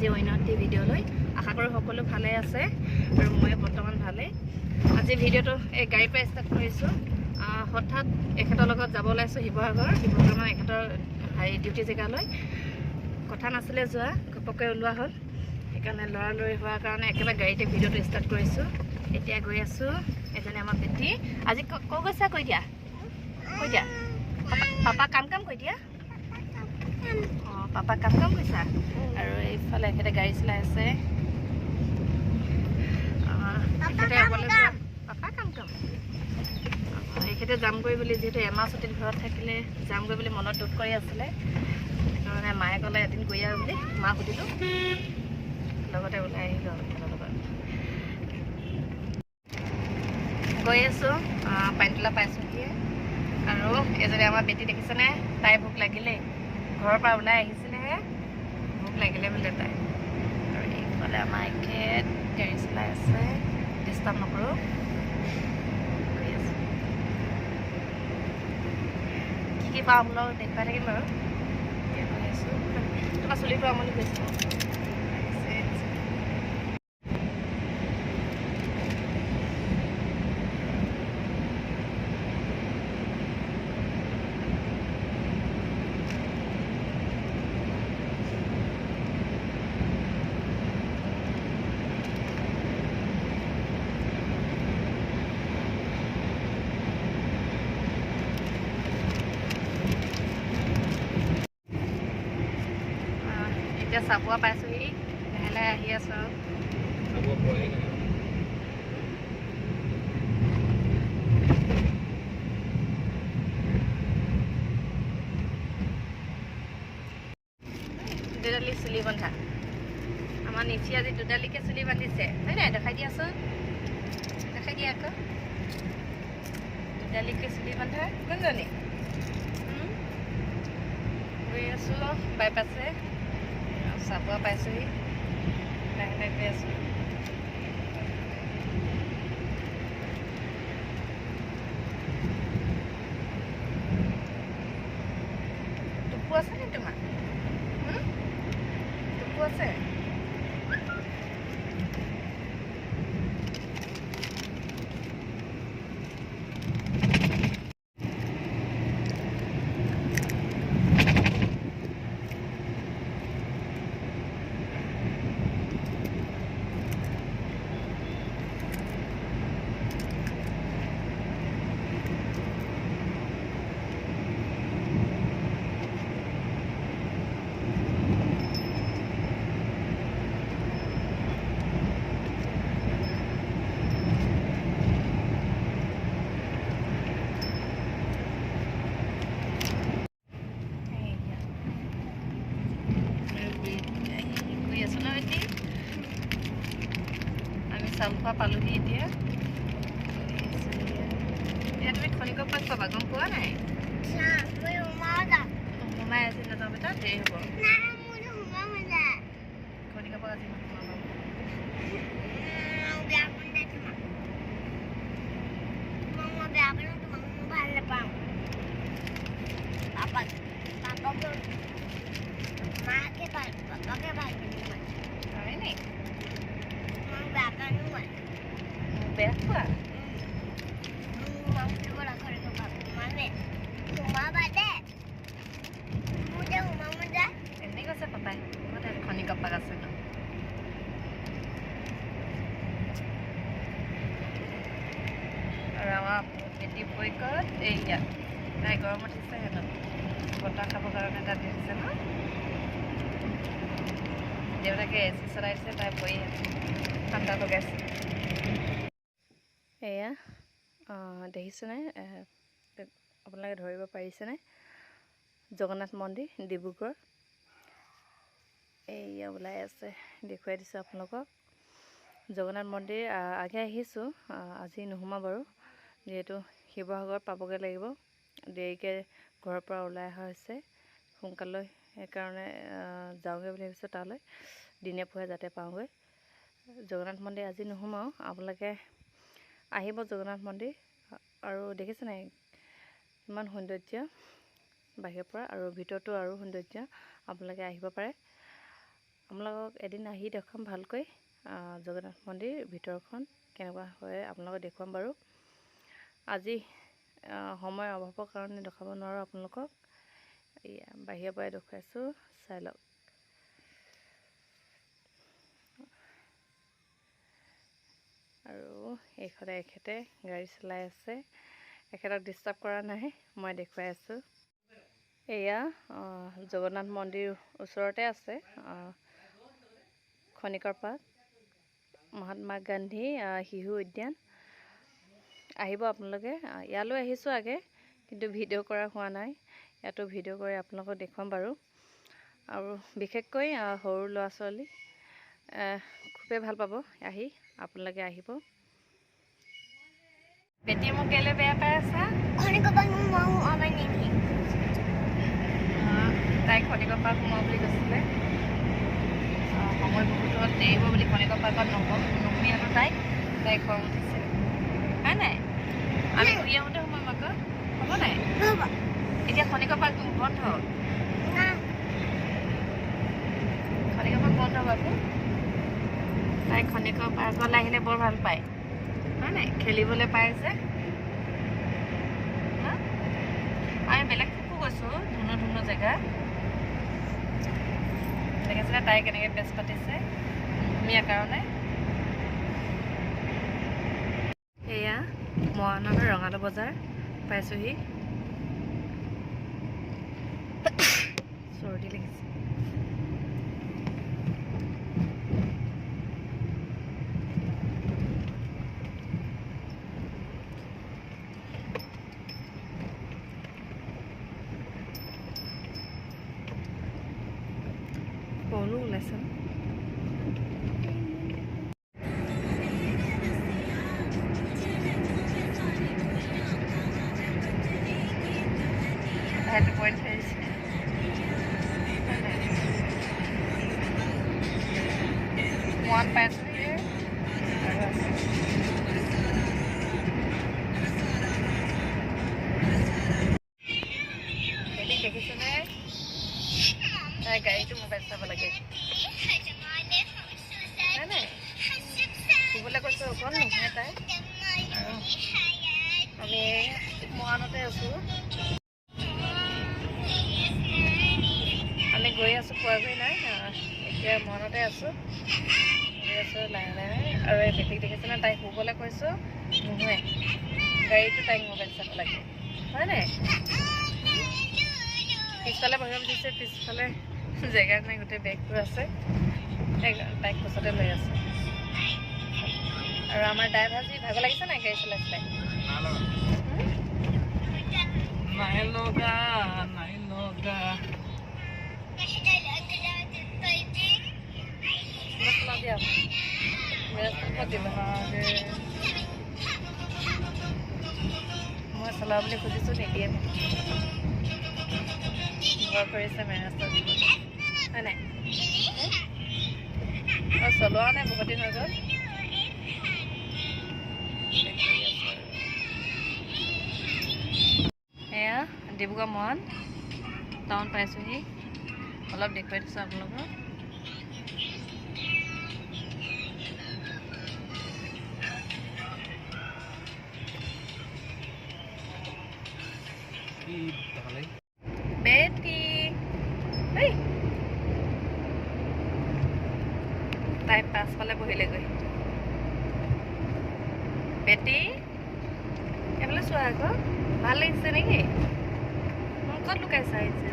আজি অন্যটি ভিডিঅ' লৈ আশা কৰোঁ সকলো ভালে আছে আৰু মই বৰ্তমান ভালে। আজি ভিডিঅ'টো এই গাড়ীৰ পৰা ষ্টাৰ্ট কৰিছোঁ। হঠাৎ এখেতৰ লগত যাব ওলাইছোঁ শিৱসাগৰ মানে এখেতৰ ডিউটি জেগালৈ। কথা নাছিলে যোৱা, ঘপককৈ ওলোৱা হ'ল। সেইকাৰণে লৰালৰি হোৱাৰ কাৰণে একেবাৰে গাড়ীতে ভিডিঅ'টো ষ্টাৰ্ট কৰিছোঁ। এতিয়া গৈ আছোঁ। এজনী আমাৰ বেটি আজি কৈ গৈছা, কৈ দিয়া পাপা কাম কৈ দিয়া। অঁ, পাপা কাম কৈছা। আৰু এইফালে এখেতে গাড়ী চলাই আছে। এখেতে অকলে যোৱা পাপা কাম এখেতে যামগৈ বুলি, যিহেতু এমাহ ছুটীত ঘৰত থাকিলে যামগৈ বুলি মনত দুখ কৰি আছিলে। সেইকাৰণে মায়ে ক'লে এদিন গৈ আৰু বুলি মাক সুধিলোঁ, লগতে ওলাই আহিলোঁ আৰু এখেতৰ লগত গৈ আছোঁ। পানীতোলা পাইছোঁহিয়ে। আৰু এজনী আমাৰ বেটি দেখিছেনে, তাই ভোক লাগিলেই, ঘৰৰ পৰা ওলাই আহিছিলেহে, ভোক লাগিলে বোলে তাই। আৰু এইফালে আমাৰ এখেত গাড়ী চলাই আছে, ডিষ্টাৰ্ব নকৰোঁ। গৈ আছোঁ, কি পাওঁ আপোনালোক দেখুৱাই থাকিম বাৰু। এতিয়া গৈ আছোঁ। তোমাৰ চুলিটো আমনি গৈছে। এতিয়া চাবুৱা পাইছোঁহি, লাহে লাহে আহি আছোঁ আৰু। দুডালি চুলি বন্ধা আমাৰ নিচি আজি দুডালিকে চুলি বান্ধিছে, হয় নাই? দেখাই দিয়াচোন, দেখাই দিয়া আকৌ। দুডালিকে চুলি বান্ধা কোনজনী? গৈ আছোঁ বাইপাছে, চাবুৱা পাইছোঁহি, লাহে লাহে গৈ আছোঁ। টুপু আছে নি তোমাৰ? টুপু আছে? আমি চালফা পালোহি এতিয়া। এতিয়া তুমি খনিকৰ পাত পাবা, গম পোৱা নাই? সোমাই আছে, নাযাওঁ বেটা, দেৰি হ'ব। খনিকৰ পাত আজি নোসোমাব। বেয়া খোৱা এনেই কৈছে পাপাই, খনি কপাক আছে ন। আৰু আমাৰ বেটি বৈকত এইয়া তাই গৰম উঠিছে হেনো, বতাহ খাবৰ কাৰণে তাত দেখিছে ন। দেউতাকে এ চি চলাই দিছে, তাই বহি ঠাণ্ডা লগাইছে। এয়া দেখিছেনে, আপোনালোকে ধৰিব পাৰিছেনে? জগন্নাথ মন্দিৰ ডিব্ৰুগড় এয়া ওলাই আছে, দেখুৱাই দিছোঁ আপোনালোকক। জগন্নাথ মন্দিৰ আগে আহিছোঁ, আজি নোসোমাওঁ বাৰু, যিহেতু শিৱসাগৰ পাবগৈ লাগিব। দেৰিকৈ ঘৰৰ পৰা ওলাই অহা হৈছে সোনকালে, সেইকাৰণে যাওঁগৈ বুলি ভাবিছোঁ তালৈ, দিনে পোহৰে যাতে পাওঁগৈ। জগন্নাথ মন্দিৰ আজি নোসোমাওঁ, আপোনালোকে আহিব জগন্নাথ মন্দিৰ। আৰু দেখিছে নাই ইমান সৌন্দৰ্য বাহিৰৰ পৰা, আৰু ভিতৰতো আৰু সৌন্দৰ্য, আপোনালোকে আহিব পাৰে। আপোনালোকক এদিন আহি দেখুৱাম ভালকৈ জগন্নাথ মন্দিৰ ভিতৰখন কেনেকুৱা হয় আপোনালোকক দেখুৱাম বাৰু। আজি সময় অভাৱৰ কাৰণে দেখাব নোৱাৰোঁ আপোনালোকক। এয়া বাহিৰৰ পৰাই দেখুৱাইছোঁ, চাই লওক। আৰু এইফালে এখেতে গাড়ী চলাই আছে, এখেতক ডিষ্টাৰ্ব কৰা নাই, মই দেখুৱাই আছোঁ। এয়া জগন্নাথ মন্দিৰ ওচৰতে আছে খনিকৰ পাৰ্ক, মহাত্মা গান্ধী শিশু উদ্যান। আহিব আপোনালোকে। ইয়ালৈ আহিছোঁ আগে, কিন্তু ভিডিঅ' কৰা হোৱা নাই। ইয়াতো ভিডিঅ' কৰি আপোনালোকক দেখুৱাম বাৰু। আৰু বিশেষকৈ সৰু ল'ৰা ছোৱালী খুবেই ভাল পাব আহি, আপোনালোকে আহিব। বেটি মোক কেলৈ বেয়া পাই আছা? তাই খনিকৰ পাৰ্ক সোমাওঁ বুলি কৈছিলে। সময় বহুত হ'ল, দেৰিব বুলি খনিকৰ পাৰ্কত নুমিয়ালোঁ তাইক খং উঠিছে, হয় নাই? আমি ঘূৰি আহোঁতে সোমাম আকৌ, হ'ব নাই? এতিয়া খনিকৰ পাৰ্ক বন্ধ, খনিকৰ পাৰ্ক বন্ধ বাবু। তাই খনিকৰ পাৰ্কলৈ আহিলে বৰ ভাল পায়, হয় নাই? খেলিবলৈ পায় যে। আমি বেলেগ গৈছোঁ, ধুনীয়া জেগা দেখিছিলে। তাই কেনেকৈ বেজ পাতিছে ধুনীয়া কাৰণে। এয়া মৰাণৰ ৰঙালী বজাৰ পাইছোঁহি। চৰ্দি লাগিছে। পলো ওলাইছে। সেইটো পইণ্ট আহিছে। মন পাইছোঁ দেখিছেনে? তাই গাড়ীটো মোবাইল চাব লাগে, হয় নাই? শুবলৈ কৈছোঁ অকণ নুশুনে তাই। আৰু আমি মৰাণতে আছোঁ, আমি গৈ আছোঁ, পোৱাগৈ নাই। এতিয়া মৰাণতে আছোঁ, গৈ আছোঁ লাহে লাহে। আৰু এই বেটিক দেখিছেনে? তাইক শুবলৈ কৈছোঁ, নুশুৱে। গাড়ীটো তাইক মোবাইল চাব লাগে, হয় নাই? পিছফালে বহিব দিছে, পিছফালে জেগা নাই, গোটেই বেগবোৰ আছে। তাইক কোচতে লৈ আছে। আৰু আমাৰ ড্ৰাইভাৰ যি ভাগৰ লাগিছে নাই গাড়ী চলাই চলাই? নাই লগা। মই চলাওঁ বুলি খুজিছোঁ, নিদিয়ে। ভয় কৰিছে মেৰাস্তা দিব, হয় নাই? চলোৱা নাই বহুত দিন হৈ গ'ল। এয়া ডিব্ৰুগড় মৰাণ টাউন পাইছোঁহি, অলপ দেখুৱাই দিছোঁ আপোনালোকক। বেটি তাই পাছফালে বহিলেগৈ। বেটি এইফালে চোৱা আকৌ, ভাল লাগিছে নেকি? ক'ত লুকাই চাইছে?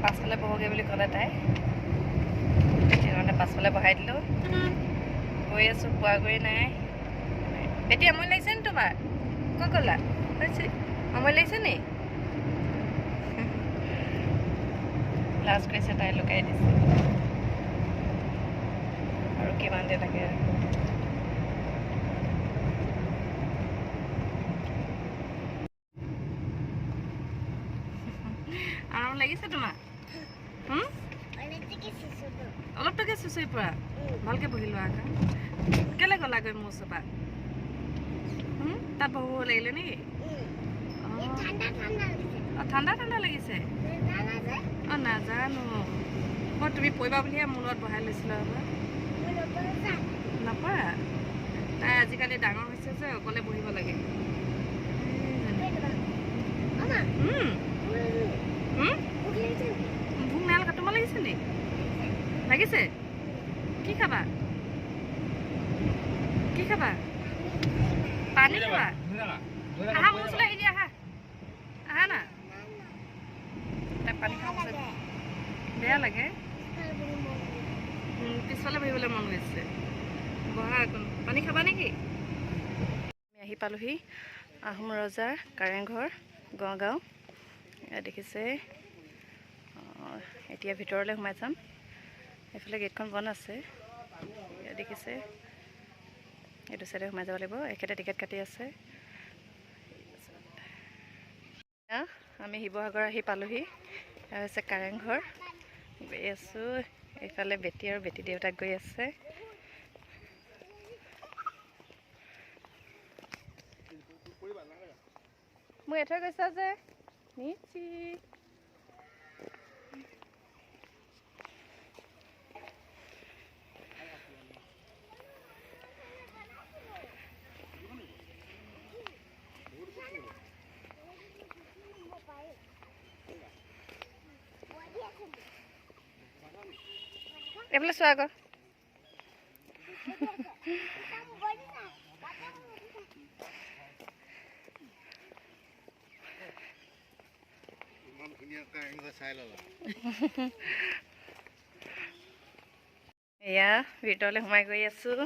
পাছফালে বহগৈ বুলি ক'লে তাই, সেইকাৰণে পাছফালে বহাই দিলোঁ। গৈ আছোঁ, পোৱাগৈ নাই। বেটি আমনি লাগিছে নি তোমাৰ? ক'ত গ'লা? হৈছে আমনি লাগিছে নি? লাজ কৰিছে তাই, লুকাই দিছে। আৰু কিমান দেৰি লাগে? আৰাম লাগিছে তোমাৰ? অলপ টকা চুচৰি পৰা, ভালকৈ বহি লোৱা আকৌ। কেলৈ গ'লাগৈ মোৰ ওচৰৰ পৰা? তাত বহিব লাগিলে নেকি? ঠাণ্ডা ঠাণ্ডা লাগিছে। নাযায়। জানো মই তুমি পৰিবা বুলিহে মোৰ লগত বহাই লৈছিলা নপৰা তাই আজিকালি ডাঙৰ হৈছে যে অকলে বহিব লাগে ভোক নালাগে তোমাৰ লাগিছে নি লাগিছে কি খাবা পানী খাবা আহা মোৰ ওচৰলৈ আহি দিয়া আহা না তাই পানী খাব বেয়া লাগে পিছফালে বহিবলৈ মন গৈছে বহা অকণ পানী খাবা নেকি আমি আহি পালোহি আহোম ৰজাৰ কাৰেংঘৰ গড়গাঁও দেখিছে এতিয়া ভিতৰলৈ সোমাই যাম এইফালে গেটখন বন্ধ আছে দেখিছে এইটো চাইডে সোমাই যাব লাগিব এখেতে টিকেট কাটি আছে আমি শিৱসাগৰ আহি পালোহি হৈছে কাৰেংঘৰ গৈ আছোঁ এইফালে বেটী আৰু বেটী দেউতাক গৈ আছে মই এথৈ গৈছা যে নিচি এইফালে চোৱা আকৌ এয়া ভিতৰলৈ সোমাই গৈ আছোঁ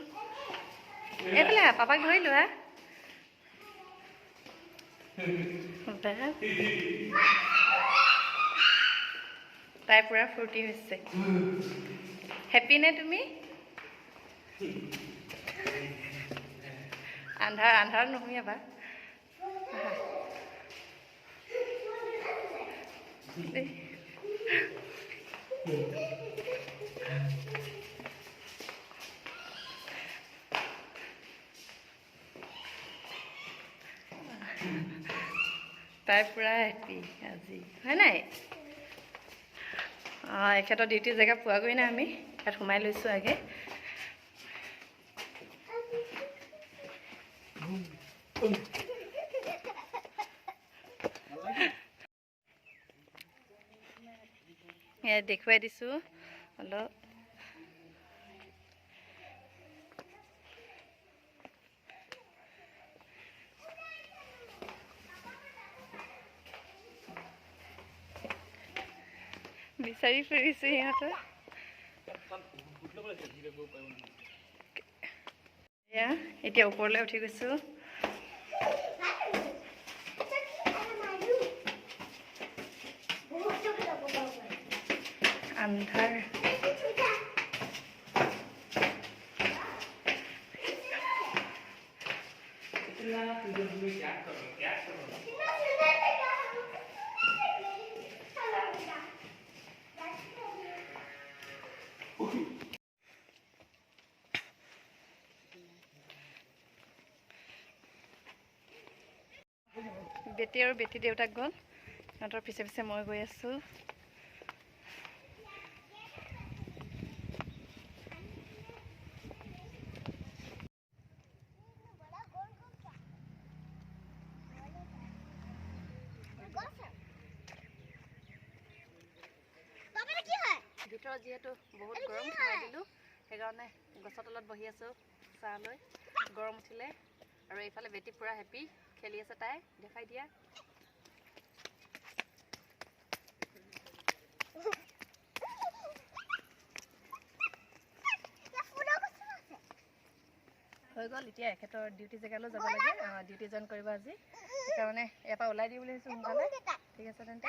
এইফালে পাপাক ধৰি লোৱা তাই পুৰা ফূৰ্তি হৈছে হেপী নে তুমি আন্ধাৰ নুশুমিয়াবা তাই পুৰা হেপী আজি হয় নাই এখেতৰ ডিউটি জেগা পোৱাগৈ নাই আমি ইয়াত সোমাই লৈছোঁ আগে ইয়াত দেখুৱাই দিছোঁ অলপ বিচাৰি ফুৰিছে সিহঁতে এয়া এতিয়া ওপৰলৈ উঠি গৈছোঁ আন্ধাৰ বেটী আৰু বেটী দেউতাক গ'ল সিহঁতৰ পিছে পিছে মই গৈ আছোঁ ভিতৰত যিহেতু বহুত গৰম সোমাই দিলোঁ সেইকাৰণে গছৰ তলত বহি আছোঁ চাহ লৈ গৰম উঠিলে আৰু এইফালে বেটী পুৰা হেপী খেলি আছে তাই দেখাই দিয়া হৈ গ'ল এতিয়া এখেতৰ ডিউটি জেগালৈ যাব লাগে ডিউটি জইন কৰিব আজি সেইকাৰণে ইয়াৰ পৰা ওলাই দিওঁ বুলি ভাবিছোঁ সোনকালে ঠিক আছে তেন্তে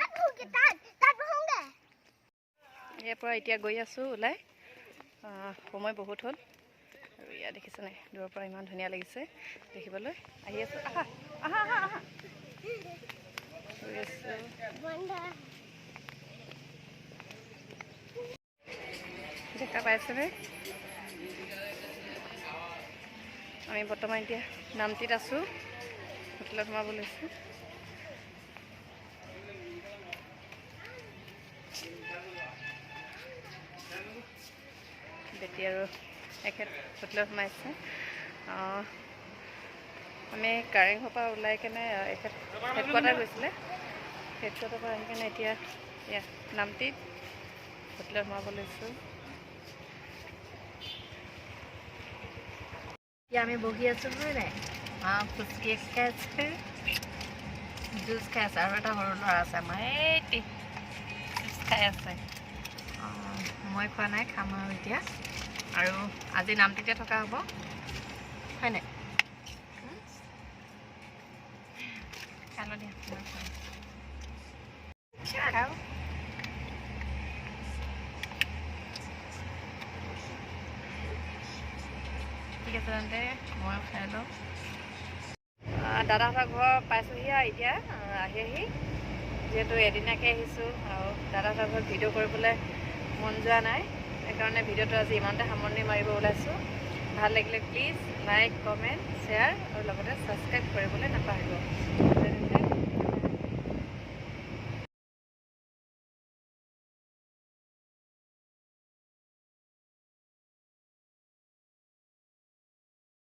ইয়াৰ পৰা এতিয়া গৈ আছোঁ ওলাই সময় বহুত হ'ল আৰু ইয়াত দেখিছে নাই দূৰৰ পৰা ইমান ধুনীয়া লাগিছে দেখিবলৈ আহি আছোঁ আহা আহা আহা আহা গৈ আছোঁ দেখা পাইছেনে আমি বৰ্তমান এতিয়া নামটিত আছোঁ হোটেলত সোমাব লৈছোঁ বেটি আৰু এখেত হোটেলত সোমাইছে। আমি কাৰেংঘৰৰ পৰা ওলাই কেনে এখেত হেডকোৱাৰ্টাৰ গৈছিলে, হেডকোৱাৰ্টাৰৰ পৰা আহি কেনে এতিয়া নামটিত হোটেলত সোমাব লৈছোঁ। এতিয়া আমি বহি আছোঁ হয় নাই, ফুচকি খাই আছে, জুচ খাই আছে, আৰু এটা সৰু ল'ৰা আছে আমাৰ এই জুচ খাই আছে। মই খোৱা নাই, খাম আৰু এতিয়া। আৰু আজি নামটিতে থকা হ'ব হয় নাই? খালো দিয়া খাওঁ। ঠিক আছে তেন্তে ময়ো খাই লওঁ। দাদাহঁতৰ ঘৰ পাইছোঁহি আৰু এতিয়া আহি যিহেতু এদিনীয়াকৈ আহিছোঁ আৰু দাদাহঁতৰ ঘৰত ভিডিঅ' কৰিবলৈ মন যোৱা নাই, সেইকাৰণে ভিডিঅ'টো আজি ইমানতে সামৰণি মাৰিব ওলাইছোঁ। ভাল লাগিলে প্লিজ লাইক, কমেণ্ট, শ্বেয়াৰ আৰু লগতে ছাবস্ক্ৰাইব কৰিবলৈ নাপাহৰিব।